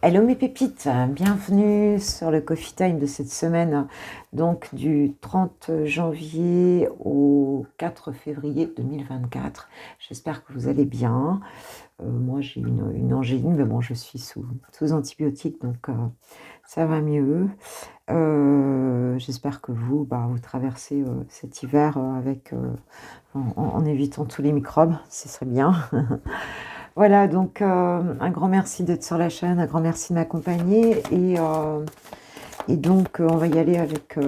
Hello mes pépites, bienvenue sur le Coffee Time de cette semaine, donc du 30 janvier au 4 février 2024. J'espère que vous allez bien. Moi j'ai une angine, mais bon je suis sous antibiotiques donc ça va mieux. J'espère que vous traversez cet hiver en évitant tous les microbes, ce serait bien. Voilà, donc un grand merci d'être sur la chaîne, un grand merci de m'accompagner. Et donc, on va y aller avec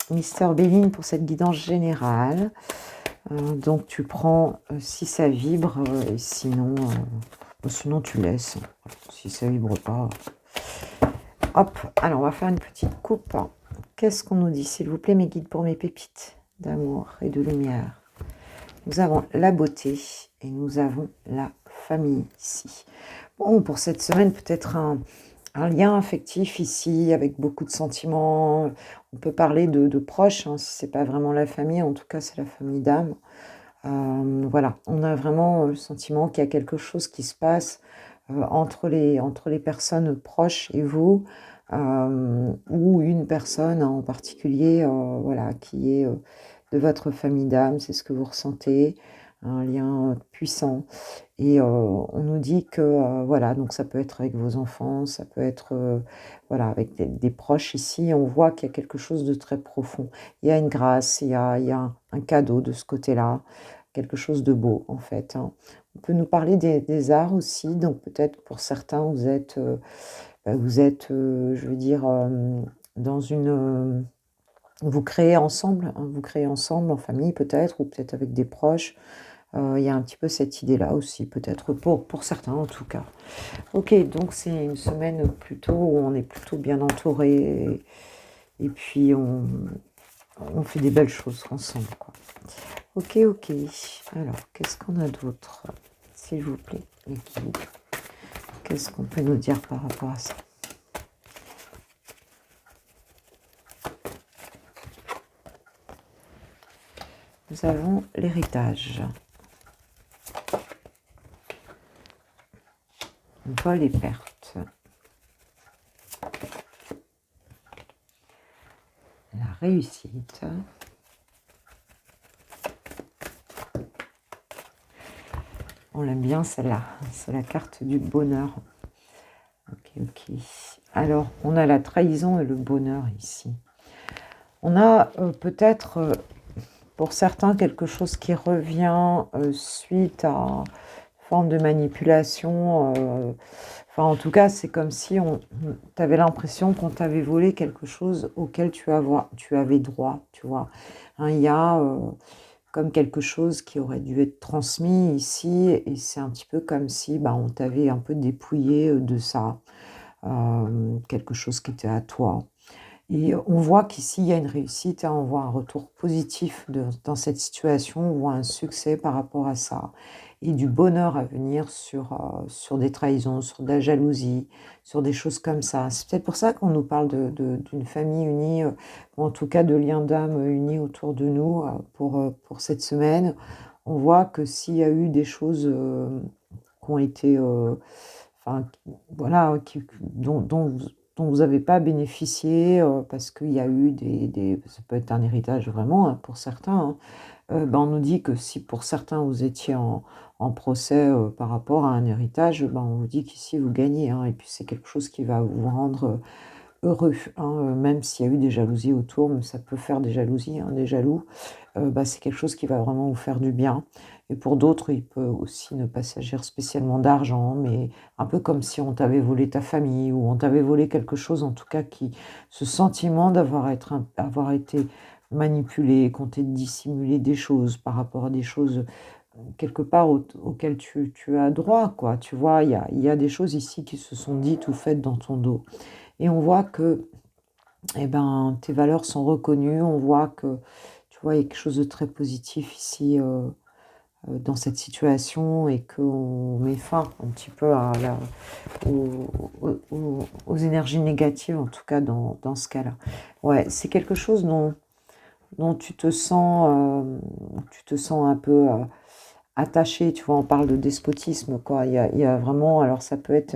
Mister Béline pour cette guidance générale. Donc, tu prends si ça vibre, et sinon tu laisses. Si ça vibre pas. Hop, alors on va faire une petite coupe. Qu'est-ce qu'on nous dit, s'il vous plaît, mes guides pour mes pépites d'amour et de lumière? Nous avons la beauté et nous avons la famille ici. Bon, pour cette semaine, peut-être un lien affectif ici, avec beaucoup de sentiments. On peut parler de proches, hein, si c'est pas vraiment la famille, en tout cas c'est la famille d'âme. Voilà, on a vraiment le sentiment qu'il y a quelque chose qui se passe entre les personnes proches et vous, ou une personne en particulier, voilà, qui est de votre famille d'âme, c'est ce que vous ressentez, un lien puissant. Et on nous dit que, voilà, donc ça peut être avec vos enfants, ça peut être voilà, avec des proches ici, on voit qu'il y a quelque chose de très profond. Il y a une grâce, il y a un cadeau de ce côté-là, quelque chose de beau en fait, hein. On peut nous parler des arts aussi, donc peut-être pour certains, je veux dire, dans vous créez ensemble, hein, vous créez ensemble en famille peut-être, ou peut-être avec des proches. Il y a un petit peu cette idée-là aussi, peut-être pour certains en tout cas. Ok, donc c'est une semaine plutôt où on est plutôt bien entouré et puis on fait des belles choses ensemble, quoi. Ok, ok. Alors, qu'est-ce qu'on a d'autre, s'il vous plaît, les guides? Qu'est-ce qu'on peut nous dire par rapport à ça? Nous avons l'héritage. Vol et perte. La réussite. On l'aime bien celle-là. C'est la carte du bonheur. Ok, ok. Alors, on a la trahison et le bonheur ici. On a peut-être, pour certains, quelque chose qui revient suite à une forme de manipulation. Enfin, en tout cas, c'est comme si tu avais l'impression qu'on t'avait volé quelque chose auquel tu avais droit, tu vois. Hein, il y a comme quelque chose qui aurait dû être transmis ici, et c'est un petit peu comme si on t'avait un peu dépouillé de ça, quelque chose qui était à toi. Et on voit qu'ici, il y a une réussite, hein, on voit un retour positif dans cette situation, on voit un succès par rapport à ça, et du bonheur à venir sur des trahisons, sur de la jalousie, sur des choses comme ça. C'est peut-être pour ça qu'on nous parle d'une famille unie, ou en tout cas de liens d'âme unis autour de nous pour cette semaine. On voit que s'il y a eu des choses qui ont été, enfin, voilà, dont vous n'avez pas bénéficié parce qu'il y a eu ça peut être un héritage vraiment, hein, pour certains, hein. On nous dit que si pour certains vous étiez en procès par rapport à un héritage, on vous dit qu'ici vous gagnez, hein, et puis c'est quelque chose qui va vous rendre heureux, hein, même s'il y a eu des jalousies autour, mais ça peut faire des jalousies, hein, des jaloux. C'est quelque chose qui va vraiment vous faire du bien. Et pour d'autres, il peut aussi ne pas s'agir spécialement d'argent, mais un peu comme si on t'avait volé ta famille, ou on t'avait volé quelque chose, en tout cas, ce sentiment avoir été manipulé, qu'on t'ait dissimulé des choses par rapport à des choses quelque part auxquelles tu as droit, quoi. Tu vois, il y a des choses ici qui se sont dites ou faites dans ton dos. Et on voit que tes valeurs sont reconnues, on voit que, tu vois, il y a quelque chose de très positif ici dans cette situation, et qu'on met fin un petit peu aux énergies négatives, en tout cas dans ce cas-là. Ouais, c'est quelque chose dont tu te sens un peu attaché, tu vois, on parle de despotisme, quoi. Il y a vraiment, alors ça peut être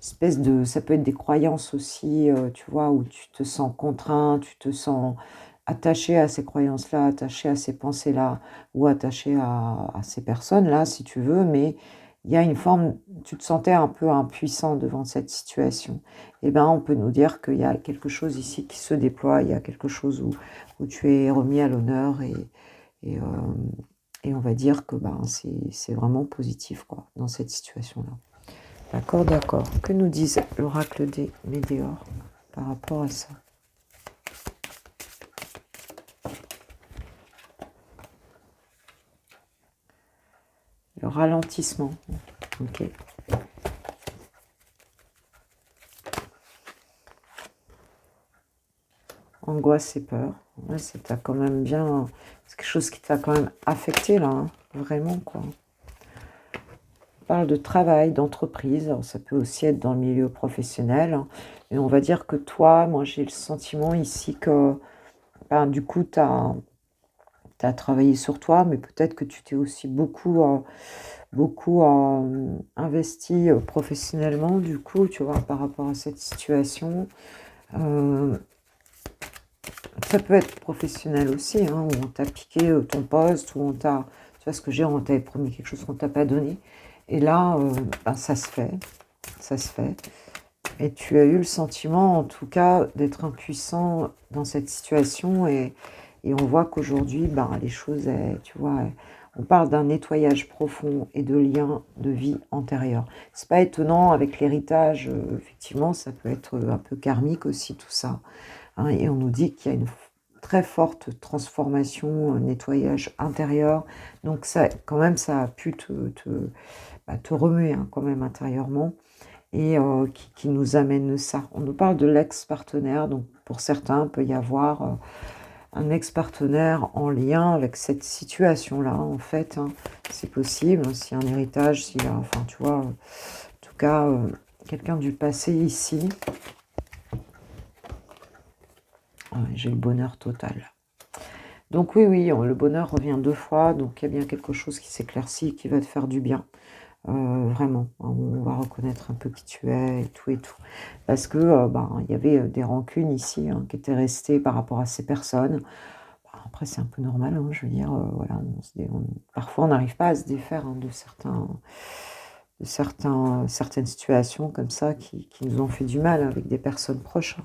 espèce de... Ça peut être des croyances aussi, tu vois, où tu te sens contraint, tu te sens attaché à ces croyances-là, attaché à ces pensées-là, ou attaché à ces personnes-là, si tu veux, mais il y a une forme, tu te sentais un peu impuissant devant cette situation. Eh bien, on peut nous dire qu'il y a quelque chose ici qui se déploie, il y a quelque chose où tu es remis à l'honneur et, et on va dire que ben, c'est vraiment positif quoi, dans cette situation-là. D'accord, d'accord. Que nous disent l'oracle des météores par rapport à ça? Le ralentissement. Ok. Angoisse et peur. Ouais, c'est quand même bien. C'est quelque chose qui t'a quand même affecté là, hein, vraiment quoi. On parle de travail, d'entreprise. Ça peut aussi être dans le milieu professionnel. Hein, et on va dire que toi, moi j'ai le sentiment ici que ben, du coup tu as travaillé sur toi, mais peut-être que tu t'es aussi beaucoup investi professionnellement, du coup, tu vois, par rapport à cette situation. Ça peut être professionnel aussi, hein, où on t'a piqué ton poste, où on t'a... Tu vois ce que j'ai, on t'avait promis quelque chose qu'on t'a pas donné. Et là, ben, ça se fait. Ça se fait. Et tu as eu le sentiment, en tout cas, d'être impuissant dans cette situation. Et on voit qu'aujourd'hui, ben, les choses, tu vois, on parle d'un nettoyage profond et de liens de vie antérieure. C'est pas étonnant avec l'héritage, effectivement, ça peut être un peu karmique aussi, tout ça. Hein, et on nous dit qu'il y a une très forte transformation, un nettoyage intérieur. Donc ça, quand même, ça a pu te remuer hein, quand même intérieurement et qui nous amène ça. On nous parle de l'ex-partenaire, donc pour certains, il peut y avoir un ex-partenaire en lien avec cette situation-là, en fait. Hein. C'est possible, s'il y a un héritage, s'il y a, enfin, tu vois, en tout cas, quelqu'un du passé ici. Ouais, j'ai le bonheur total. Donc oui, oui, le bonheur revient 2 fois, donc il y a bien quelque chose qui s'éclaircit, qui va te faire du bien. Vraiment, on va reconnaître un peu qui tu es et tout et tout. Parce que ben, il y avait des rancunes ici hein, qui étaient restées par rapport à ces personnes. Ben, après, c'est un peu normal, hein, je veux dire, voilà, parfois on n'arrive pas à se défaire hein, certaines situations comme ça qui nous ont fait du mal avec des personnes proches. Hein.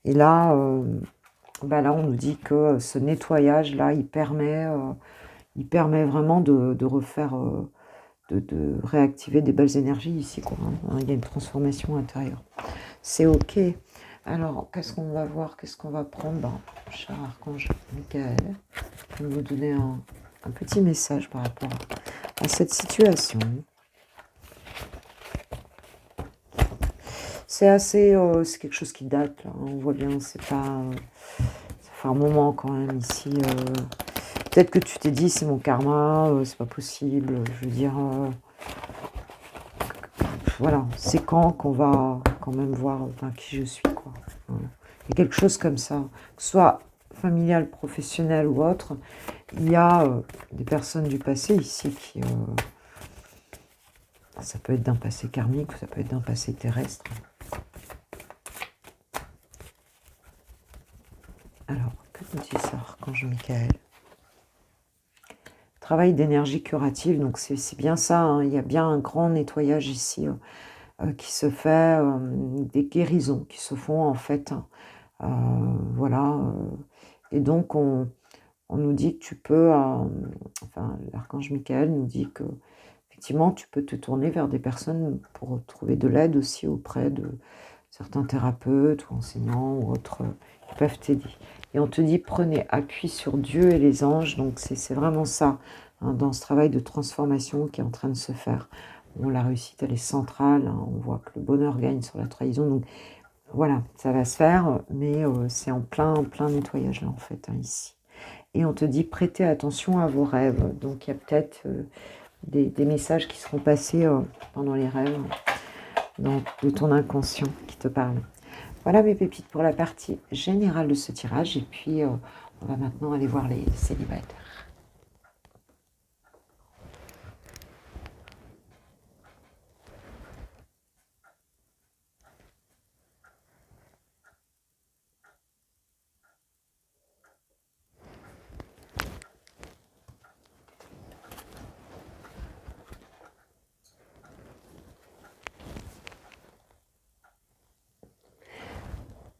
Et là, ben là, on nous dit que ce nettoyage-là, il permet vraiment de refaire, de réactiver des belles énergies ici. Quoi, hein. Il y a une transformation intérieure. C'est OK. Alors, qu'est-ce qu'on va voir? Qu'est-ce qu'on va prendre? Ben, cher archange Michael, pour nous donner un petit message par rapport à cette situation. C'est assez... c'est quelque chose qui date, là. On voit bien, c'est pas... ça fait un moment quand même ici. Peut-être que tu t'es dit, c'est mon karma, c'est pas possible. Je veux dire... voilà, c'est quand qu'on va quand même voir enfin, qui je suis, quoi. Voilà. Il y a quelque chose comme ça, que ce soit familial, professionnel ou autre, il y a des personnes du passé ici qui... ça peut être d'un passé karmique ou ça peut être d'un passé terrestre. Alors, que nous dit ça, archange Michael? Travail d'énergie curative, donc c'est bien ça, hein, il y a bien un grand nettoyage ici qui se fait, des guérisons qui se font en fait. Voilà. Et donc, on nous dit que tu peux, enfin, l'archange Michael nous dit que effectivement, tu peux te tourner vers des personnes pour trouver de l'aide aussi auprès de certains thérapeutes ou enseignants ou autres qui peuvent t'aider. Et on te dit, prenez appui sur Dieu et les anges. Donc, c'est vraiment ça, hein, dans ce travail de transformation qui est en train de se faire. Bon, la réussite, elle est centrale. Hein, on voit que le bonheur gagne sur la trahison. Donc, voilà, ça va se faire, mais c'est en plein nettoyage, là, en fait, hein, ici. Et on te dit, prêtez attention à vos rêves. Donc, il y a peut-être des messages qui seront passés pendant les rêves de ton inconscient qui te parle. Voilà mes pépites pour la partie générale de ce tirage. Et puis, on va maintenant aller voir les célibataires.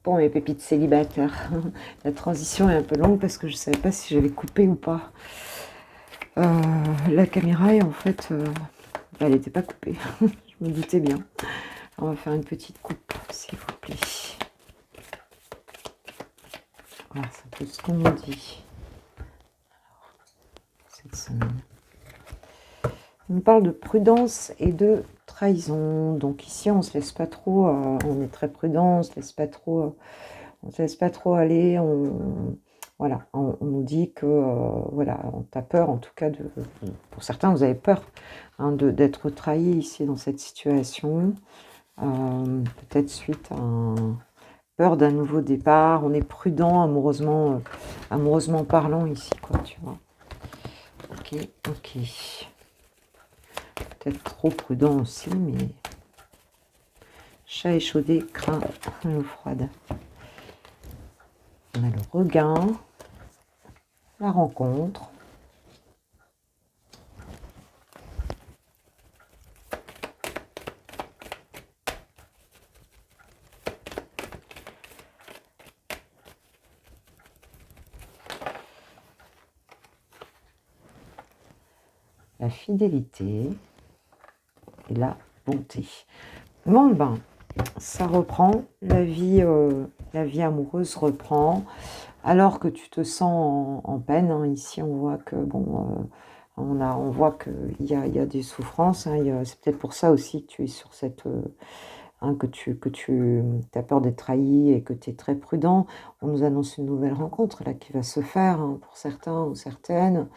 Pour mes pépites célibataires. La transition est un peu longue parce que je ne savais pas si j'avais coupé ou pas la caméra et en fait, elle n'était pas coupée. Je me doutais bien. On va faire une petite coupe, s'il vous plaît. Voilà, c'est un peu ce qu'on nous dit. Cette semaine. On nous parle de prudence et de trahison. Donc ici, on se laisse pas trop, on est très prudent, on se laisse pas trop, aller. Voilà, on nous dit que voilà, on a peur, en tout cas pour certains, vous avez peur hein, d'être trahi ici dans cette situation. Peut-être suite à peur d'un nouveau départ. On est prudent, amoureusement parlant ici, quoi, tu vois. Ok. Peut-être trop prudent aussi, mais chat échaudé craint l'eau froide. On a le regain, la rencontre. La fidélité et la bonté. Bon, ben, ça reprend, la vie amoureuse reprend, alors que tu te sens en peine. Hein. Ici, on voit que, bon, on voit qu'il y a des souffrances. Hein. C'est peut-être pour ça aussi que tu es sur cette... Hein, que tu as peur d'être trahi et que tu es très prudent. On nous annonce une nouvelle rencontre là qui va se faire hein, pour certains ou certaines.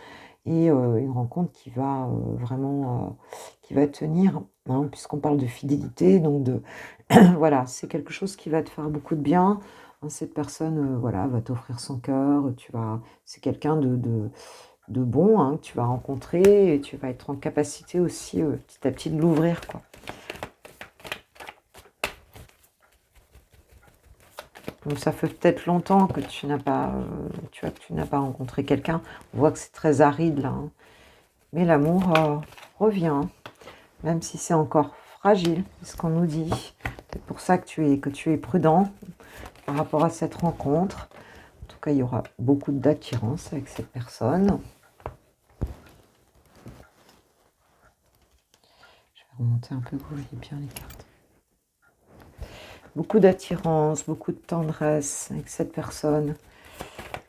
Et une rencontre qui va vraiment qui va tenir, hein, puisqu'on parle de fidélité, donc de voilà, c'est quelque chose qui va te faire beaucoup de bien. Hein, cette personne voilà, va t'offrir son cœur, c'est quelqu'un de bon hein, que tu vas rencontrer et tu vas être en capacité aussi petit à petit de l'ouvrir, quoi. Donc ça fait peut-être longtemps que tu n'as pas, rencontré quelqu'un. On voit que c'est très aride là. Hein. Mais l'amour revient, même si c'est encore fragile, c'est ce qu'on nous dit. C'est pour ça que tu es prudent par rapport à cette rencontre. En tout cas, il y aura beaucoup d'attirance avec cette personne. Je vais remonter un peu, que vous voyez bien les cartes. Beaucoup d'attirance, beaucoup de tendresse avec cette personne.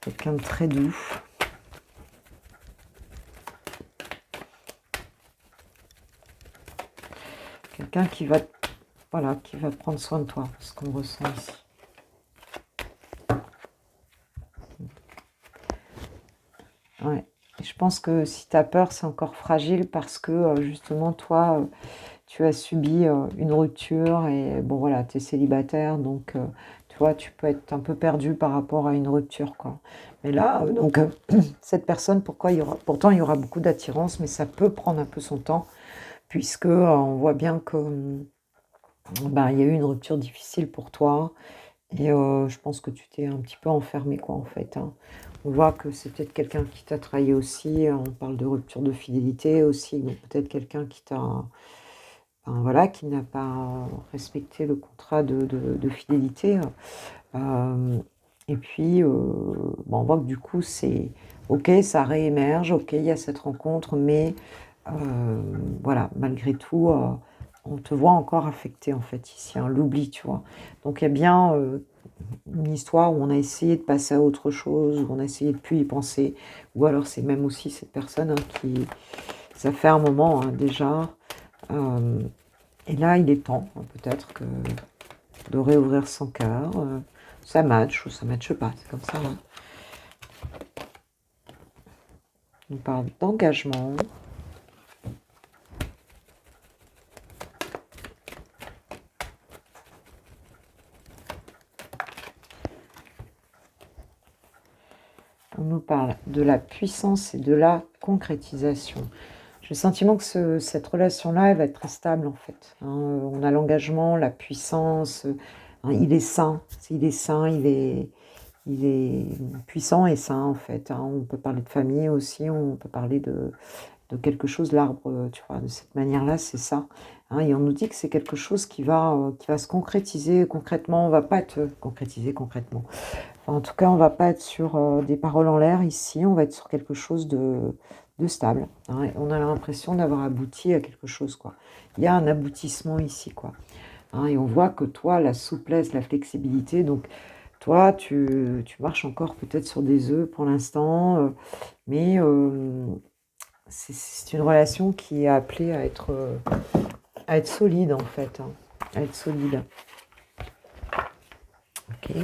Quelqu'un de très doux. Quelqu'un qui va prendre soin de toi, ce qu'on ressent ici. Ouais. Et je pense que si tu as peur, c'est encore fragile parce que justement, toi, tu as subi une rupture et bon, voilà, tu es célibataire, donc tu vois, tu peux être un peu perdu par rapport à une rupture, quoi. Mais là, cette personne, pourtant, il y aura beaucoup d'attirance, mais ça peut prendre un peu son temps puisque on voit bien que ben, il y a eu une rupture difficile pour toi et je pense que tu t'es un petit peu enfermé, quoi, en fait. Hein. On voit que c'est peut-être quelqu'un qui t'a trahi aussi. On parle de rupture de fidélité aussi. Donc peut-être quelqu'un qui t'a, enfin, voilà, qui n'a pas respecté le contrat de fidélité. Et puis, bon, on voit que du coup, c'est ok, ça réémerge. Ok, il y a cette rencontre, mais voilà, malgré tout, on te voit encore affecté en fait ici, hein, l'oubli, tu vois. Donc il y a bien une histoire où on a essayé de passer à autre chose, où on a essayé de plus y penser, ou alors c'est même aussi cette personne hein, qui, ça fait un moment hein, déjà, et là il est temps hein, peut-être de réouvrir son cœur, ça match ou ça matche pas, c'est comme ça. Hein. On parle d'engagement. On nous parle de la puissance et de la concrétisation. J'ai le sentiment que cette relation-là, elle va être très stable en fait. Hein. On a l'engagement, la puissance. Hein, il est sain, il est puissant et sain en fait. Hein. On peut parler de famille aussi, on peut parler de quelque chose, l'arbre, tu vois, de cette manière-là, c'est ça. Hein, et on nous dit que c'est quelque chose qui va se concrétiser concrètement. On va pas être concrétisé concrètement. Enfin, en tout cas, on va pas être sur des paroles en l'air ici. On va être sur quelque chose de stable. Hein, et on a l'impression d'avoir abouti à quelque chose, quoi. Il y a un aboutissement ici, quoi. Hein, et on voit que toi, la souplesse, la flexibilité, donc toi, tu marches encore peut-être sur des œufs pour l'instant, mais c'est une relation qui est appelée à être solide, en fait. Hein, à être solide. Ok.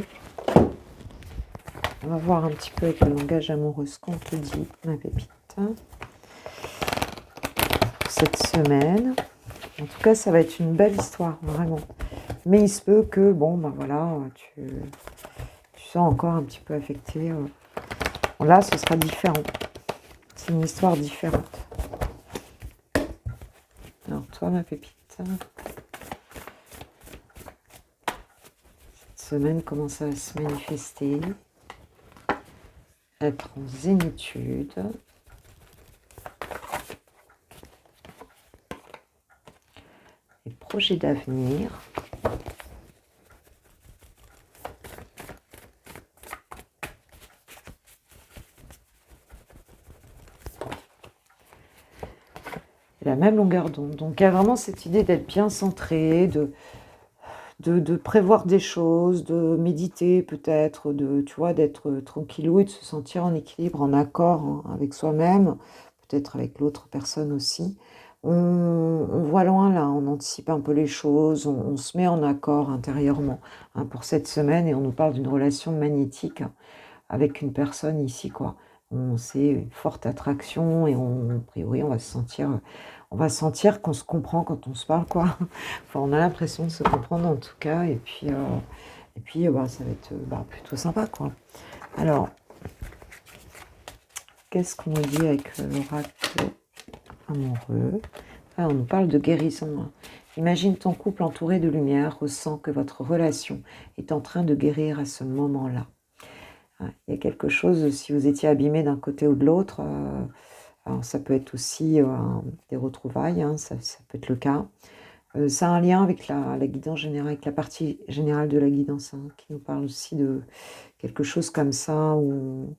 On va voir un petit peu avec le langage amoureux ce qu'on te dit, ma pépite. Cette semaine. En tout cas, ça va être une belle histoire, vraiment. Mais il se peut que, bon, ben voilà, tu sens encore un petit peu affecté. Là, ce sera différent. C'est une histoire différente. Alors, toi, ma pépite, cette semaine, comment ça va se manifester? Être en zénitude. Les projets d'avenir. La même longueur d'onde. Donc, il y a vraiment cette idée d'être bien centré, de prévoir des choses, de méditer peut-être, tu vois, d'être tranquillou et de se sentir en équilibre, en accord, hein, avec soi-même, peut-être avec l'autre personne aussi. On voit loin là, on anticipe un peu les choses, on se met en accord intérieurement, hein, pour cette semaine, et on nous parle d'une relation magnétique avec une personne ici, quoi. On sait une forte attraction et a priori, on va sentir qu'on se comprend quand on se parle, quoi. Enfin, on a l'impression de se comprendre en tout cas, et puis bah, ça va être plutôt sympa, quoi. Alors, qu'est-ce qu'on nous dit avec l'oracle amoureux? On nous parle de guérison. Hein. Imagine ton couple entouré de lumière, ressent que votre relation est en train de guérir à ce moment-là. Il y a quelque chose, si vous étiez abîmé d'un côté ou de l'autre, alors ça peut être aussi des retrouvailles, hein, ça peut être le cas. Ça a un lien avec la guidance générale, avec la partie générale de la guidance, hein, qui nous parle aussi de quelque chose comme ça, où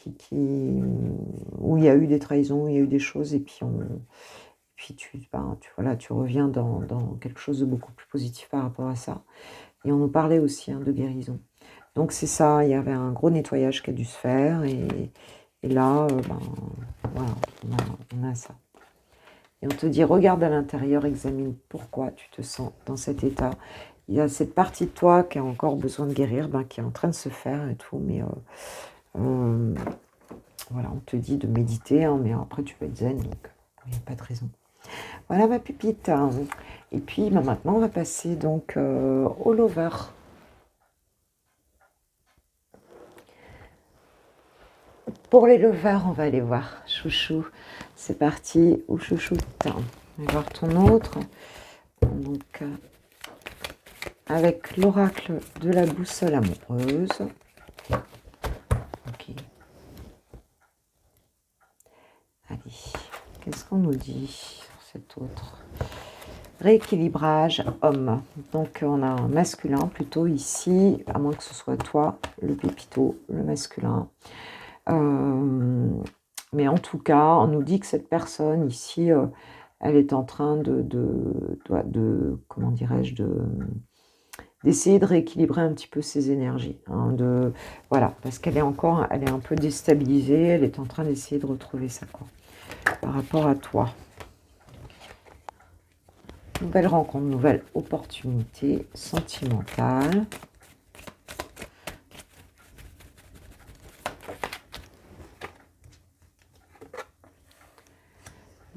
il y a eu des trahisons, où il y a eu des choses, et puis tu reviens dans quelque chose de beaucoup plus positif par rapport à ça. Et on nous parlait aussi, hein, de guérison. Donc c'est ça, il y avait un gros nettoyage qui a dû se faire, et là, voilà, on a ça. Et on te dit, regarde à l'intérieur, examine pourquoi tu te sens dans cet état. Il y a cette partie de toi qui a encore besoin de guérir, qui est en train de se faire et tout, mais voilà, on te dit de méditer, hein, mais après tu peux être zen, donc il n'y a pas de raison. Voilà ma pupite. Et puis maintenant, on va passer donc au lover. Pour les lovers, on va aller voir. Chouchou, c'est parti. Ou chouchoute. On va voir ton autre. Donc, avec l'oracle de la boussole amoureuse. Ok. Allez, qu'est-ce qu'on nous dit sur cet autre? Rééquilibrage homme. Donc, on a un masculin plutôt ici, à moins que ce soit toi, le pépito, le masculin. Mais en tout cas, on nous dit que cette personne ici, elle est en train comment dirais-je, d'essayer de rééquilibrer un petit peu ses énergies. Hein, voilà, parce qu'elle est un peu déstabilisée, elle est en train d'essayer de retrouver ça, quoi, par rapport à toi. Nouvelle rencontre, nouvelle opportunité sentimentale.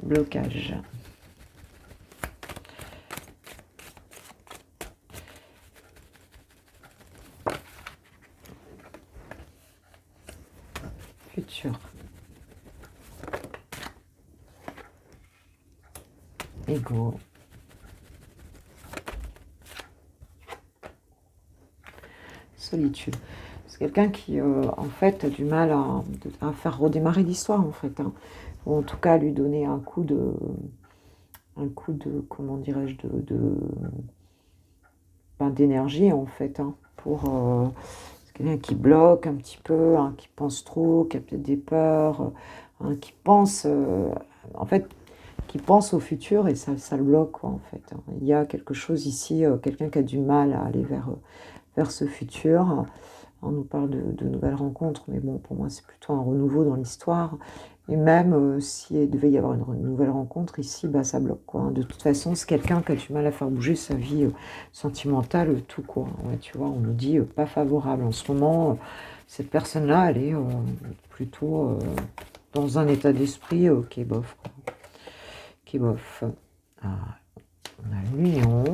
Blocage. Futur. Ego. Solitude. quelqu'un qui, en fait, a du mal à faire redémarrer l'histoire, en fait. Hein. Ou en tout cas, lui donner un coup de comment dirais-je, ben, d'énergie, en fait, hein, pour c'est quelqu'un qui bloque un petit peu, hein, qui pense trop, qui a peut-être des peurs, hein, qui pense, en fait, qui pense au futur et ça le bloque, quoi, en fait. Hein. Il y a quelque chose ici, quelqu'un qui a du mal à aller vers ce futur. On nous parle de nouvelles rencontres, mais bon, pour moi, c'est plutôt un renouveau dans l'histoire. Et même s'il devait y avoir une nouvelle rencontre ici, bah, ça bloque, quoi. Hein. De toute façon, c'est quelqu'un qui a du mal à faire bouger sa vie sentimentale, tout court. Ouais, tu vois, on nous dit pas favorable. En ce moment, cette personne-là, elle est plutôt dans un état d'esprit qui est bof, quoi. Qui est bof. Ah, on a le lion.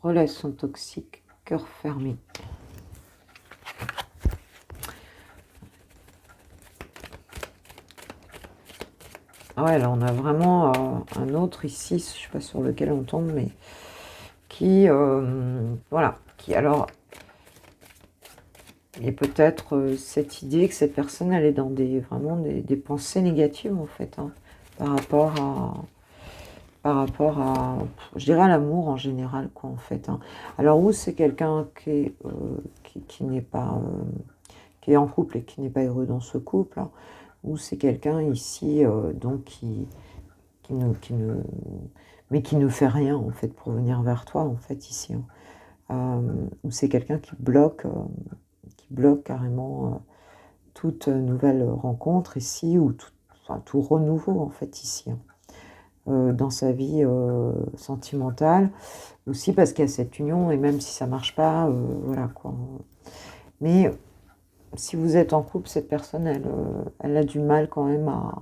Relation toxique, cœur fermé. Ah ouais, là on a vraiment un autre ici, je ne sais pas sur lequel on tombe, mais qui, voilà, qui alors, il y a peut-être cette idée que cette personne, elle est dans vraiment des pensées négatives en fait, hein, par rapport à, je dirais à l'amour en général, quoi, en fait. Hein. Alors, où c'est quelqu'un qui n'est pas, qui est en couple et qui n'est pas heureux dans ce couple, hein, ou c'est quelqu'un ici, donc, mais qui ne fait rien, en fait, pour venir vers toi, en fait, ici. Hein. Ou c'est quelqu'un qui bloque carrément toute nouvelle rencontre ici, ou tout renouveau, en fait, ici. Hein. Dans sa vie sentimentale, aussi parce qu'il y a cette union, et même si ça marche pas, voilà quoi. Mais si vous êtes en couple, cette personne, elle a du mal quand même à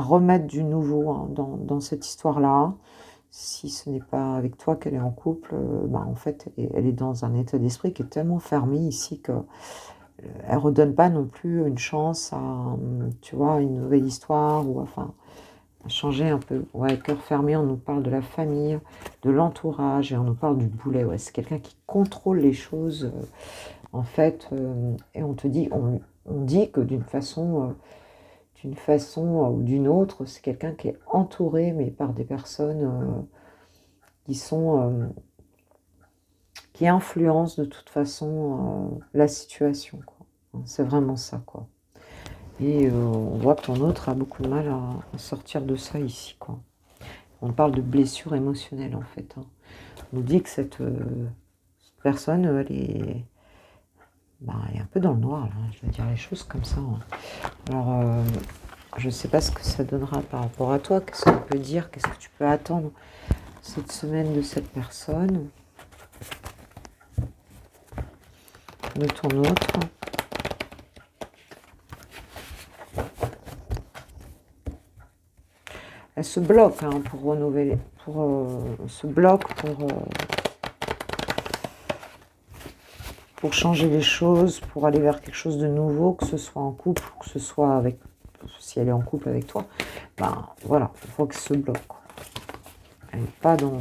remettre du nouveau hein, dans cette histoire-là. Si ce n'est pas avec toi qu'elle est en couple, bah, en fait, elle est dans un état d'esprit qui est tellement fermé ici que elle redonne pas non plus une chance à, tu vois, une nouvelle histoire, ou enfin, changer un peu. Ouais, cœur fermé, on nous parle de la famille, de l'entourage, et on nous parle du boulet. Ouais, c'est quelqu'un qui contrôle les choses, en fait, et on te dit, on dit que d'une façon ou d'une autre, c'est quelqu'un qui est entouré, mais par des personnes qui sont, qui influencent de toute façon la situation, quoi. C'est vraiment ça, quoi. Et on voit que ton autre a beaucoup de mal à sortir de ça ici, quoi. On parle de blessure émotionnelle, en fait. Hein. On nous dit que cette personne, elle est un peu dans le noir, là. Je vais dire les choses comme ça. Hein. Alors, je ne sais pas ce que ça donnera par rapport à toi. Qu'est-ce qu'on peut dire? Qu'est-ce que tu peux attendre cette semaine de cette personne? De ton autre? Elle se bloque hein, pour renouveler, se bloque pour changer les choses, pour aller vers quelque chose de nouveau, que ce soit en couple, ou que ce soit avec, si elle est en couple avec toi, ben voilà, il faut qu'elle se bloque. Elle n'est pas dans...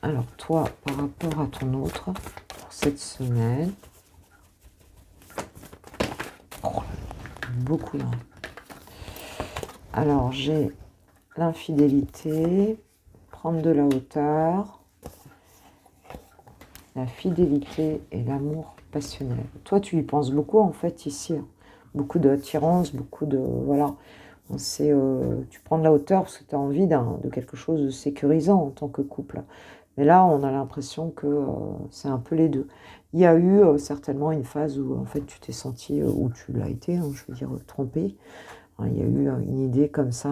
Alors toi, par rapport à ton autre, pour cette semaine, beaucoup là. Alors j'ai l'infidélité, prendre de la hauteur, la fidélité et l'amour passionnel. Toi, tu y penses beaucoup en fait ici. Hein. Beaucoup d'attirance, beaucoup de... Voilà. Tu prends de la hauteur parce que tu as envie de quelque chose de sécurisant en tant que couple. Mais là, on a l'impression que c'est un peu les deux. Il y a eu certainement une phase où en fait tu t'es senti, où tu l'as été, hein, je veux dire, trompé. Hein, il y a eu une idée comme ça,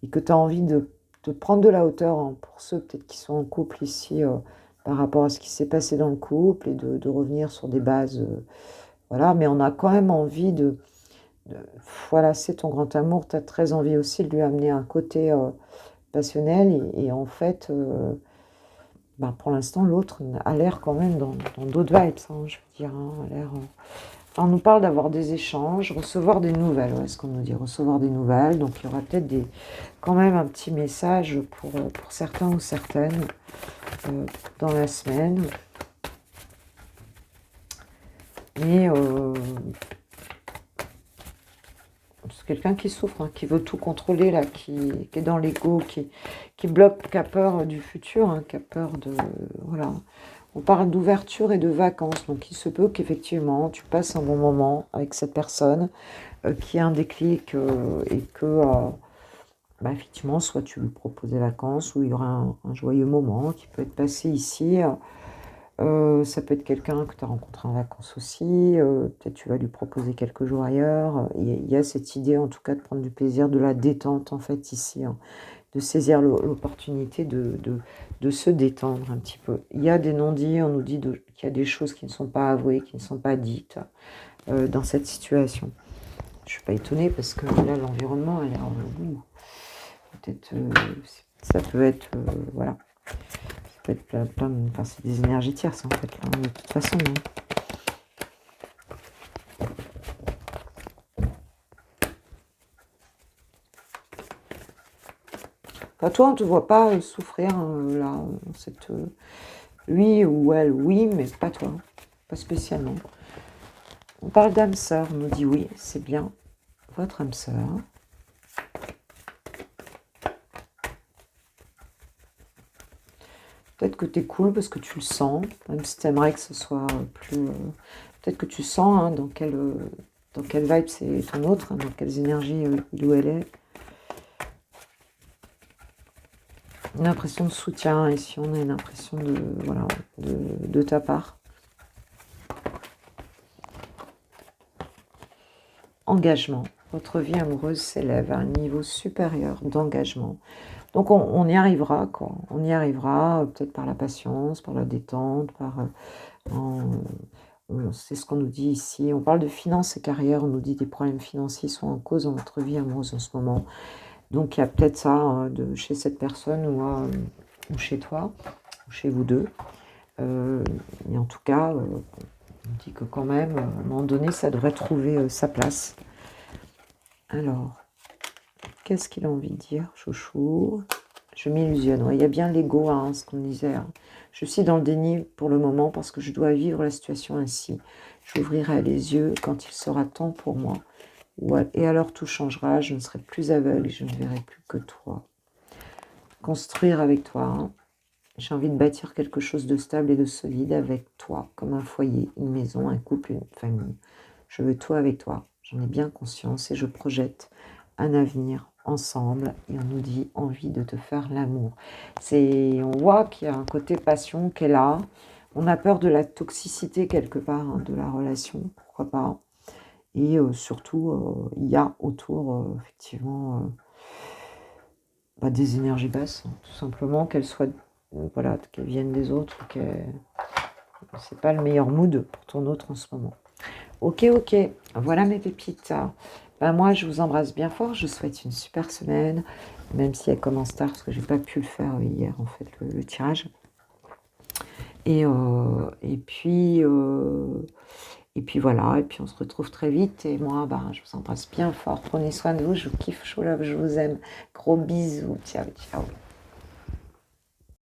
et que tu as envie de prendre de la hauteur hein, pour ceux peut-être qui sont en couple ici, par rapport à ce qui s'est passé dans le couple, et de revenir sur des bases. Voilà, mais on a quand même envie voilà, c'est ton grand amour, tu as très envie aussi de lui amener un côté passionnel, et en fait, pour l'instant, l'autre a l'air quand même dans d'autres vibes, hein, je veux dire, hein, a l'air On nous parle d'avoir des échanges, recevoir des nouvelles, ouais, ce qu'on nous dit, recevoir des nouvelles. Donc il y aura peut-être quand même un petit message pour certains ou certaines dans la semaine. Mais c'est quelqu'un qui souffre, hein, qui veut tout contrôler, là, qui est dans l'ego, qui bloque, qui a peur du futur, hein, qui a peur de... Voilà. On parle d'ouverture et de vacances, donc il se peut qu'effectivement tu passes un bon moment avec cette personne, qui ait un déclic et que, effectivement, soit tu lui proposes des vacances, ou il y aura un joyeux moment qui peut être passé ici. Ça peut être quelqu'un que tu as rencontré en vacances aussi, peut-être tu vas lui proposer quelques jours ailleurs. Il y a cette idée en tout cas de prendre du plaisir, de la détente en fait ici, hein, de saisir l'opportunité de se détendre un petit peu. Il y a des non-dits, on nous dit qu'il y a des choses qui ne sont pas avouées, qui ne sont pas dites dans cette situation. Je ne suis pas étonnée parce que là l'environnement a l'air... peut-être ça peut être... voilà. Ça peut être plein de... Enfin, c'est des énergies tierces en fait, là, de toute façon. Hein. Enfin, toi, on ne te voit pas souffrir, là, cette... lui ou elle, oui, mais pas toi, pas spécialement. On parle d'âme sœur, on nous dit oui, c'est bien, votre âme sœur. Peut-être que tu es cool parce que tu le sens, même si tu aimerais que ce soit plus... peut-être que tu sens hein, dans quelle vibe c'est ton autre, hein, dans quelles énergies il ou elle est. Une impression de soutien, ici on a une impression de, voilà, de ta part. Engagement. Votre vie amoureuse s'élève à un niveau supérieur d'engagement. Donc on y arrivera, quoi. On y arrivera, peut-être par la patience, par la détente, c'est ce qu'on nous dit ici. On parle de finances et carrière, on nous dit des problèmes financiers sont en cause dans votre vie amoureuse en ce moment. Donc il y a peut-être ça chez cette personne ou chez toi, ou chez vous deux. Et en tout cas, on dit que quand même, à un moment donné, ça devrait trouver sa place. Alors, qu'est-ce qu'il a envie de dire, chouchou? Je m'illusionne. Ouais, il y a bien l'ego, hein, ce qu'on disait. Hein. Je suis dans le déni pour le moment parce que je dois vivre la situation ainsi. J'ouvrirai les yeux quand il sera temps pour moi. Ouais, et alors tout changera, je ne serai plus aveugle et je ne verrai plus que toi. Construire avec toi. Hein. J'ai envie de bâtir quelque chose de stable et de solide avec toi, comme un foyer, une maison, un couple, une famille. Je veux tout avec toi. J'en ai bien conscience et je projette un avenir ensemble. Et on nous dit envie de te faire l'amour. On voit qu'il y a un côté passion qui est là. On a peur de la toxicité quelque part hein, de la relation, pourquoi pas. Et surtout, il y a autour, effectivement, des énergies basses, hein, tout simplement, qu'elles soient, voilà, qu'elles viennent des autres, c'est pas le meilleur mood pour ton autre en ce moment. Ok, voilà mes pépites. Moi, je vous embrasse bien fort, je vous souhaite une super semaine, même si elle commence tard, parce que j'ai pas pu le faire hier, en fait, le tirage. Et puis voilà, et puis on se retrouve très vite. Et moi, je vous embrasse bien fort. Prenez soin de vous, je vous kiffe, je vous love, je vous aime. Gros bisous, ciao, ciao.